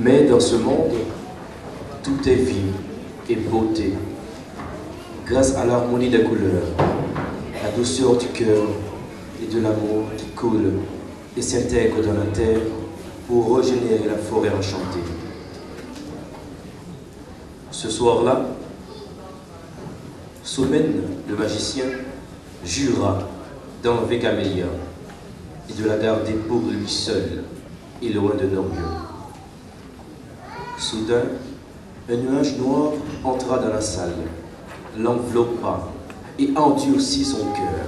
Mais dans ce monde, tout est vie et beauté. Grâce à l'harmonie des couleurs, la douceur du cœur et de l'amour qui coule et s'intègre dans la terre pour régénérer la forêt enchantée. Ce soir-là, Somène, le magicien, jura d'enlever Camélia et de la garder pour lui seul et loin de Norieux. Soudain, un nuage noir entra dans la salle, l'enveloppa et endurcit son cœur.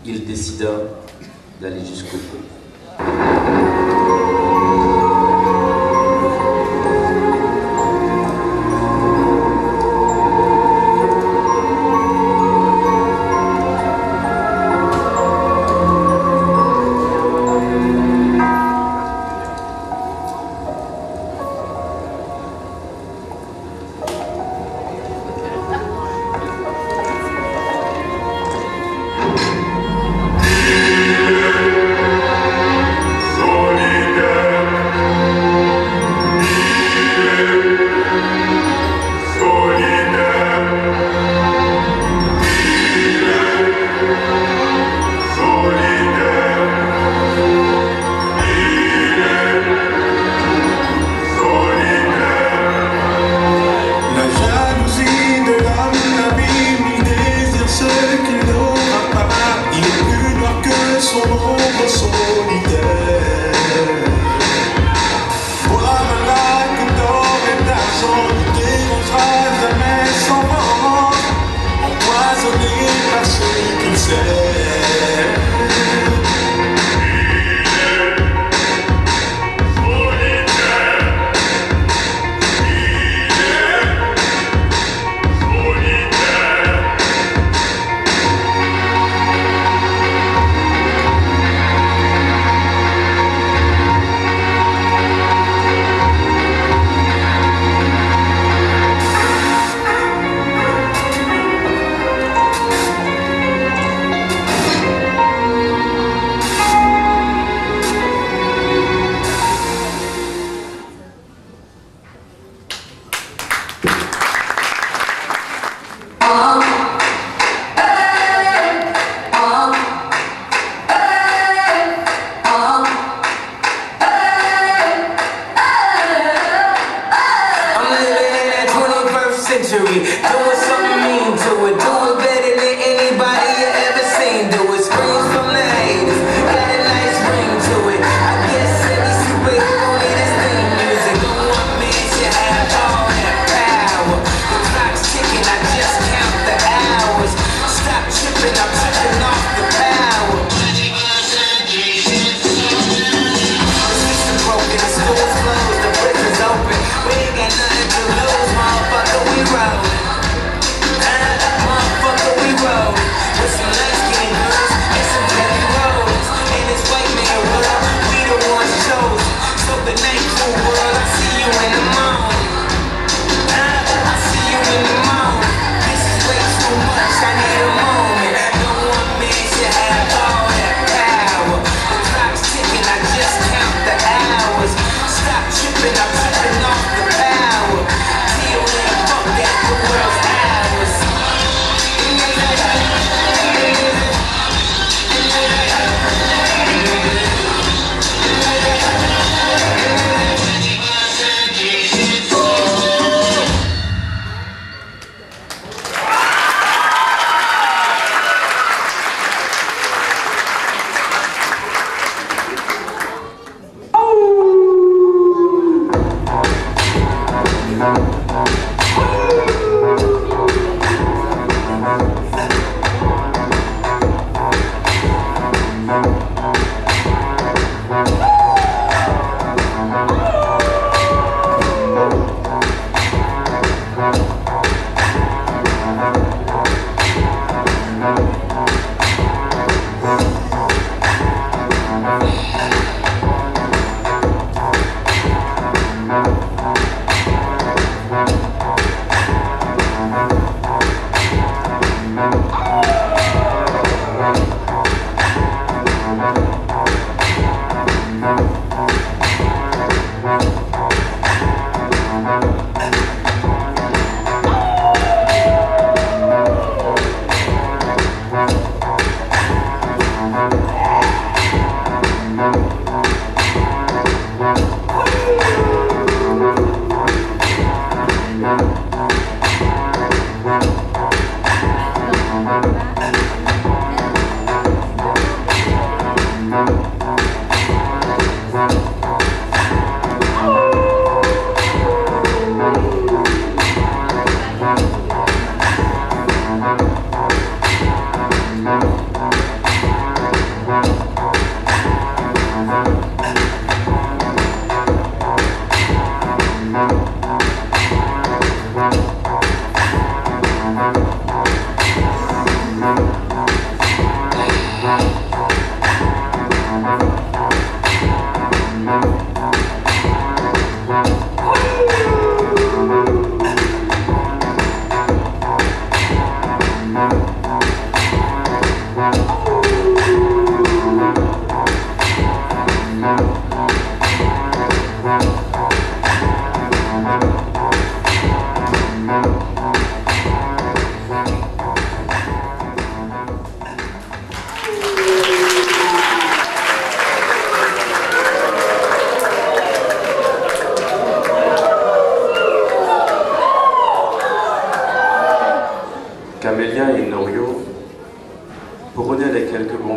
Il décida d'aller jusqu'au bout.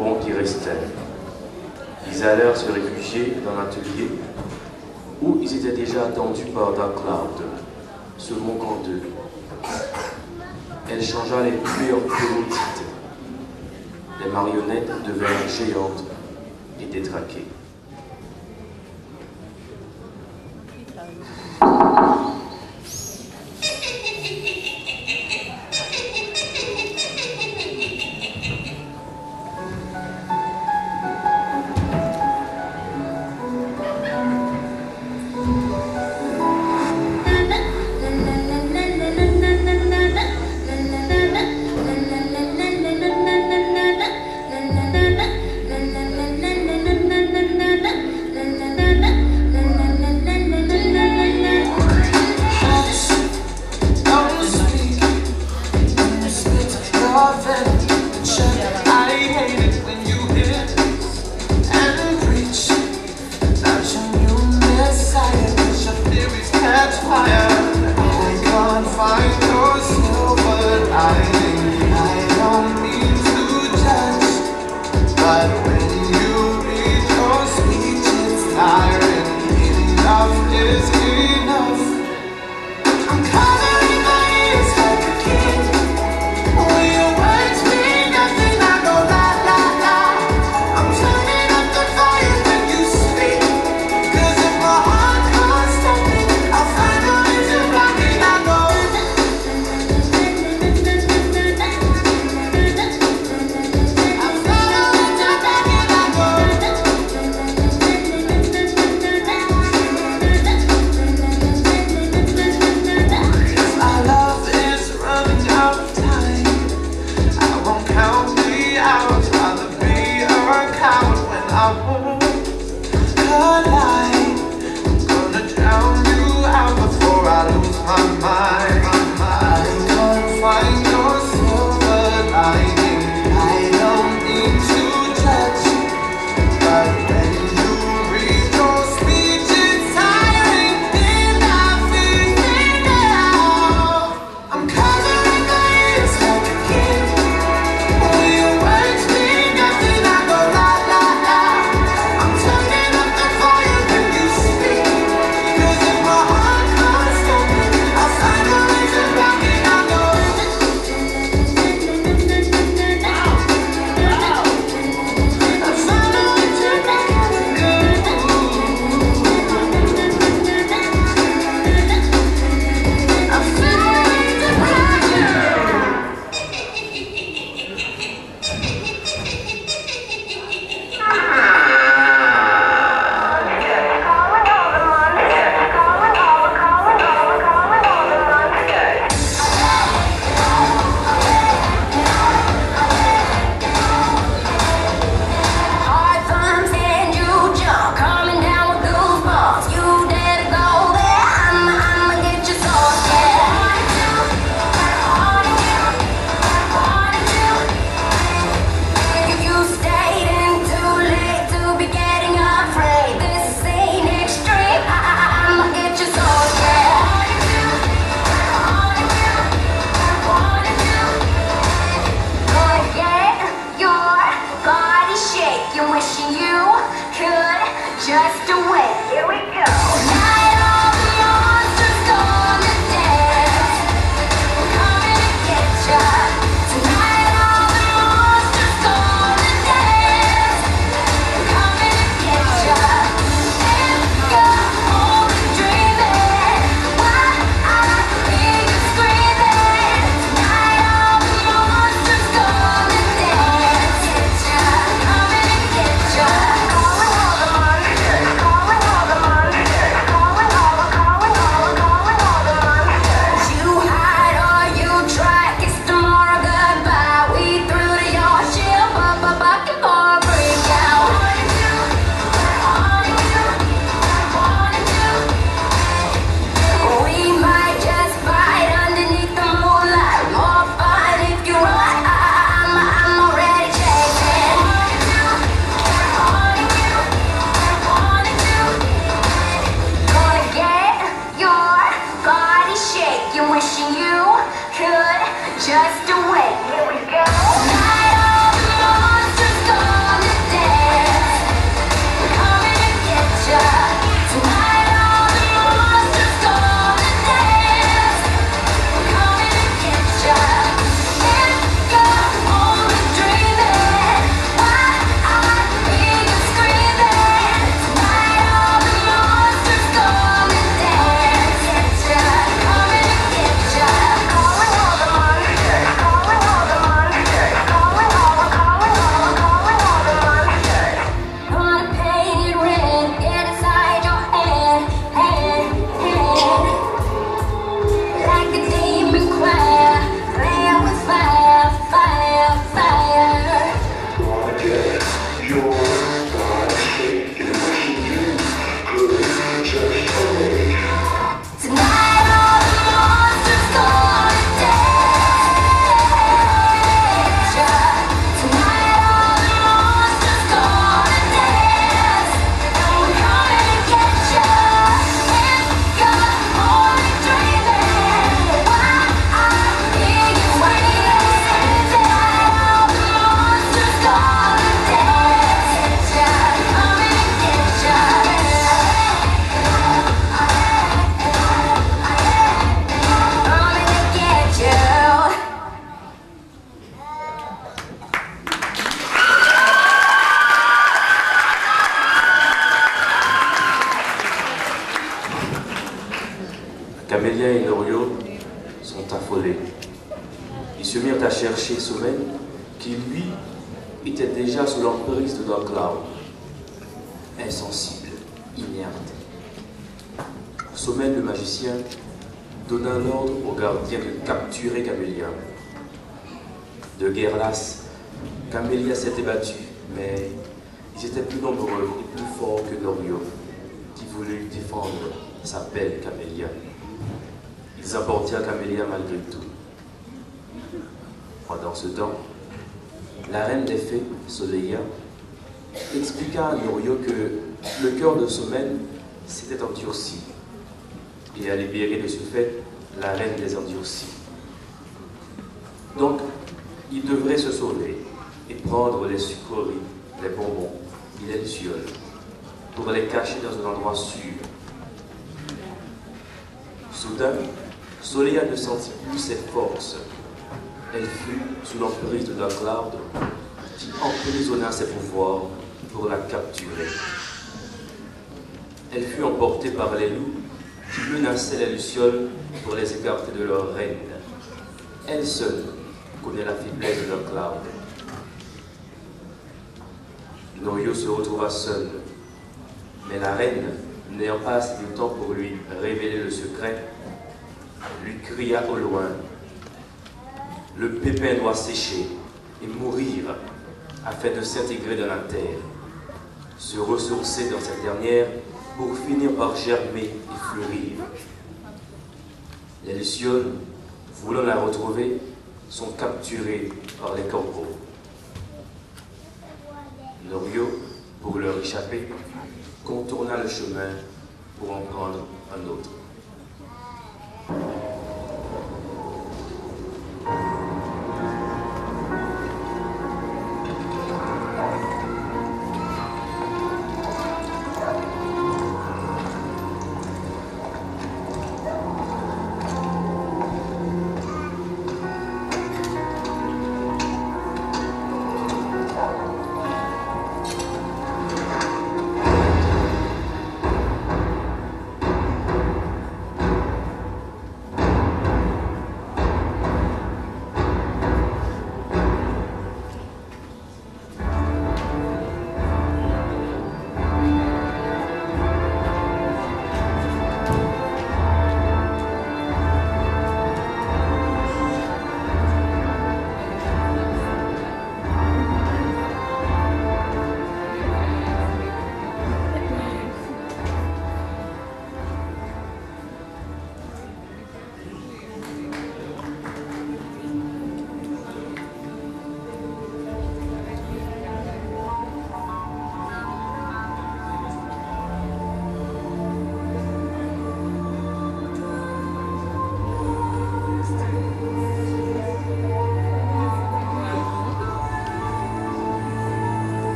bonbons qui restaient. Ils allèrent se réfugier dans l'atelier où ils étaient déjà attendus par Dark Cloud, se moquant d'eux. Elle changea les poupées en pérotites. Les marionnettes devinrent géantes et détraquées. Camélia et Norio sont affolés. Ils se mirent à chercher Somen, qui lui était déjà sous l'emprise de Dark Cloud. Insensible, inerte. Somen, le magicien, donna l'ordre aux gardiens de capturer Camélia. De guerre lasse, Camélia s'était battue, mais ils étaient plus nombreux et plus forts que Norio, qui voulut défendre sa belle Camélia. Ils apportèrent Camélia malgré tout. Pendant ce temps, la reine des fées, Soleia, expliqua à Norio que le cœur de Somen s'était endurci, et à libérer de ce fait la reine des endurcis. Donc, il devrait se sauver et prendre les sucreries, les bonbons et les lucioles pour les cacher dans un endroit sûr. Soudain, Soleia ne sentit plus ses forces. Elle fut sous l'emprise de Dark Cloud, qui emprisonna ses pouvoirs pour la capturer. Elle fut emportée par les loups qui menaçaient les lucioles pour les écarter de leur reine. Elle seule connaît la faiblesse de Dark Cloud. Norio se retrouva seul, mais la reine, n'ayant pas assez de temps pour lui révéler le secret, lui cria au loin: « Le pépin doit sécher et mourir afin de s'intégrer dans la terre, se ressourcer dans cette dernière pour finir par germer et fleurir. » Les lucioles, voulant la retrouver, sont capturées par les corbeaux. Norio, pour leur échapper, contourna le chemin pour en prendre un autre.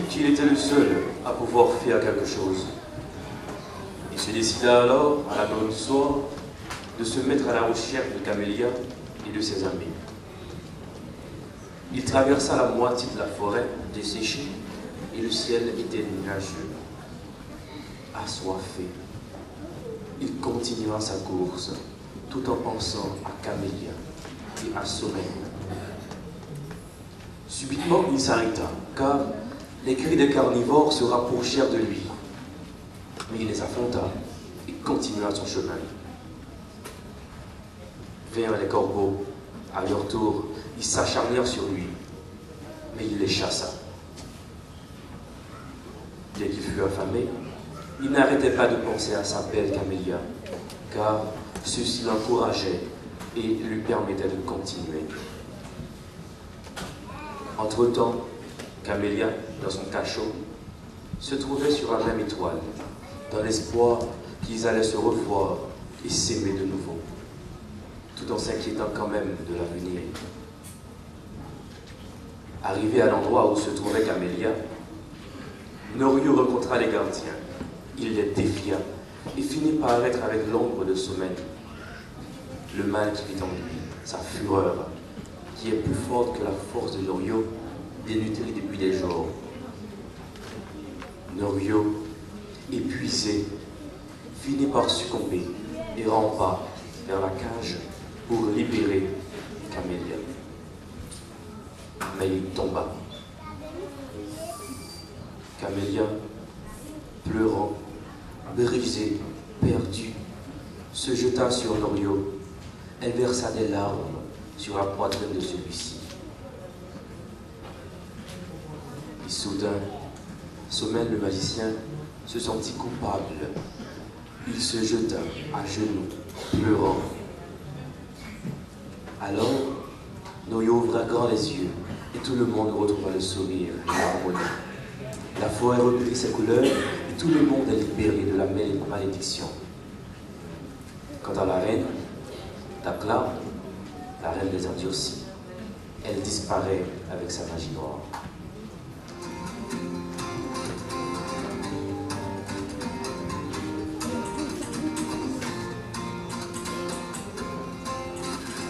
qu'il était le seul à pouvoir faire quelque chose. Il se décida alors, à la bonne du soir, de se mettre à la recherche de Camélia et de ses amis. Il traversa la moitié de la forêt desséchée et le ciel était nuageux. Assoiffé, il continua sa course tout en pensant à Camélia et à Sommeil. Subitement, il s'arrêta, car les cris des carnivores se rapprochèrent de lui. Mais il les affronta et continua son chemin. Vinrent les corbeaux. À leur tour, ils s'acharnèrent sur lui, mais il les chassa. Dès qu'il fut affamé, il n'arrêtait pas de penser à sa belle Camélia, car ceci l'encourageait et lui permettait de continuer. Entre-temps, Camélia, dans son cachot, se trouvait sur la même étoile, dans l'espoir qu'ils allaient se revoir et s'aimer de nouveau, tout en s'inquiétant quand même de l'avenir. Arrivé à l'endroit où se trouvait Camélia, Norio rencontra les gardiens. Il les défia et finit par être avec l'ombre de Sommeil. Le mal qui vit en lui, sa fureur, qui est plus forte que la force de Norio, dénutrie depuis des jours. Norio, épuisé, finit par succomber et rampa vers la cage pour libérer Camélia. Mais il tomba. Camélia, pleurant, brisée, perdue, se jeta sur Norio. Elle versa des larmes sur la poitrine de celui-ci. Et soudain, Sommeil le magicien se sentit coupable. Il se jeta à genoux, pleurant. Alors, Norio ouvra grand les yeux et tout le monde retrouva le sourire et l'harmonie. La forêt reprit ses couleurs et tout le monde est libéré de la malédiction. Quant à la reine, Dakla, la reine des endurcis, elle disparaît avec sa magie noire.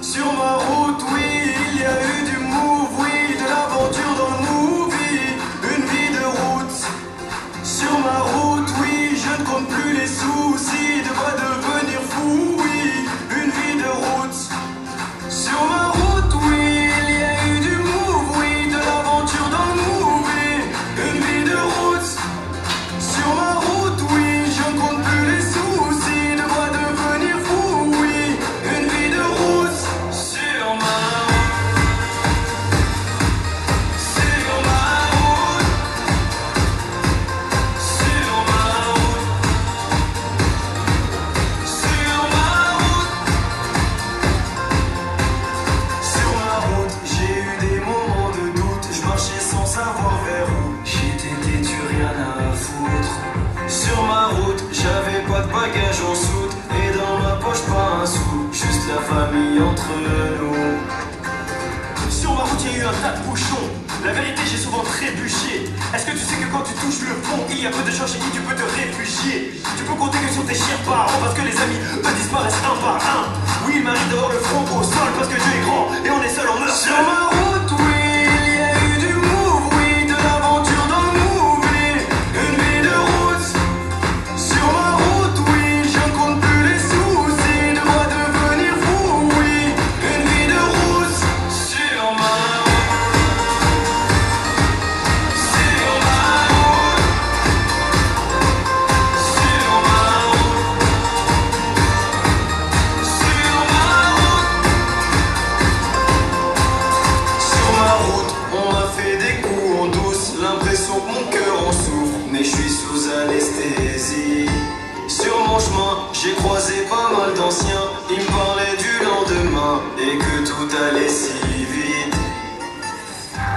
Sur ma route, oui, il y a eu du move, oui, de l'aventure dans le movie, une vie de route. Sur ma route, oui, je ne compte plus les soucis, de quoi devenir fou, oui, une vie de route. Sur ma route, oui, il y a eu du move, oui, de l'aventure dans le movie, une vie de route. Sur ma route, oui, je ne compte plus les soucis, de quoi devenir fou, oui, une vie de route. Sur ma route, j'ai eu des moments de doute, je marchais sans savoir vers où. J'étais têtu, rien à foutre. Sur ma route, j'avais pas de bagages en soute, et dans ma poche pas un sou, juste la famille entre nous. Sur ma route, il y a eu un tas de bouchons. La vérité, j'ai souvent trébuché. Est-ce que tu sais que quand tu touches le fond, il y a peu de gens chez qui tu peux te réfugier? Tu peux compter que sur tes chers parents, parce que les amis, eux, disparaissent un par un. Oui, il m'arrive d'avoir le front au sol, parce que Dieu est grand, et on est seul, on meurt seul. Sur ma route, oui, il y a eu du move, oui, de l'aventure dans le movie, une vie de route. Sur ma route, oui, je ne compte plus les soucis, de quoi devenir fou, oui, une vie de route. Sur ma anesthésie. Sur mon chemin, j'ai croisé pas mal d'anciens. Ils me parlaient du lendemain et que tout allait si vite.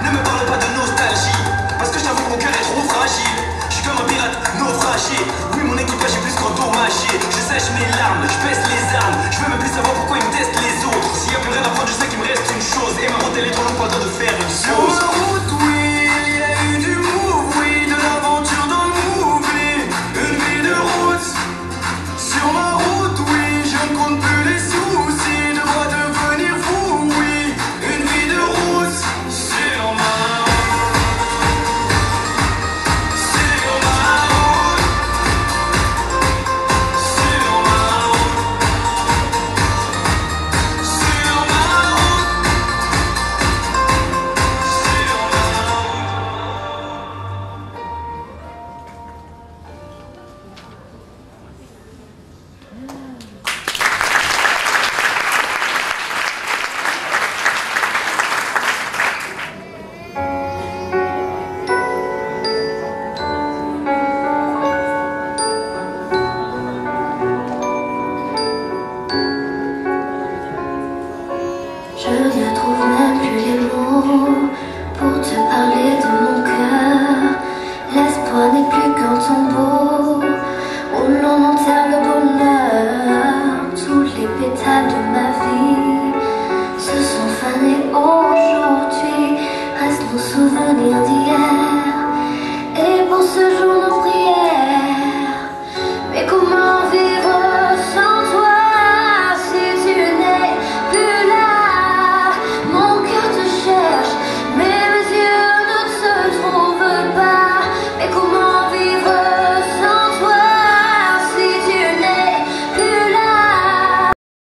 Ne me parle pas de nostalgie, parce que j'avoue que mon cœur est trop fragile. Je suis comme un pirate naufragé. Oui, mon équipage est plus qu'endommagé. Je sèche mes larmes, je baisse les armes. Je veux même plus savoir pourquoi ils me testent les autres. S'il y a plus rien à prendre, je sais qu'il me reste une chose. Et ma route elle est trop longue, pas le temps de faire une chose.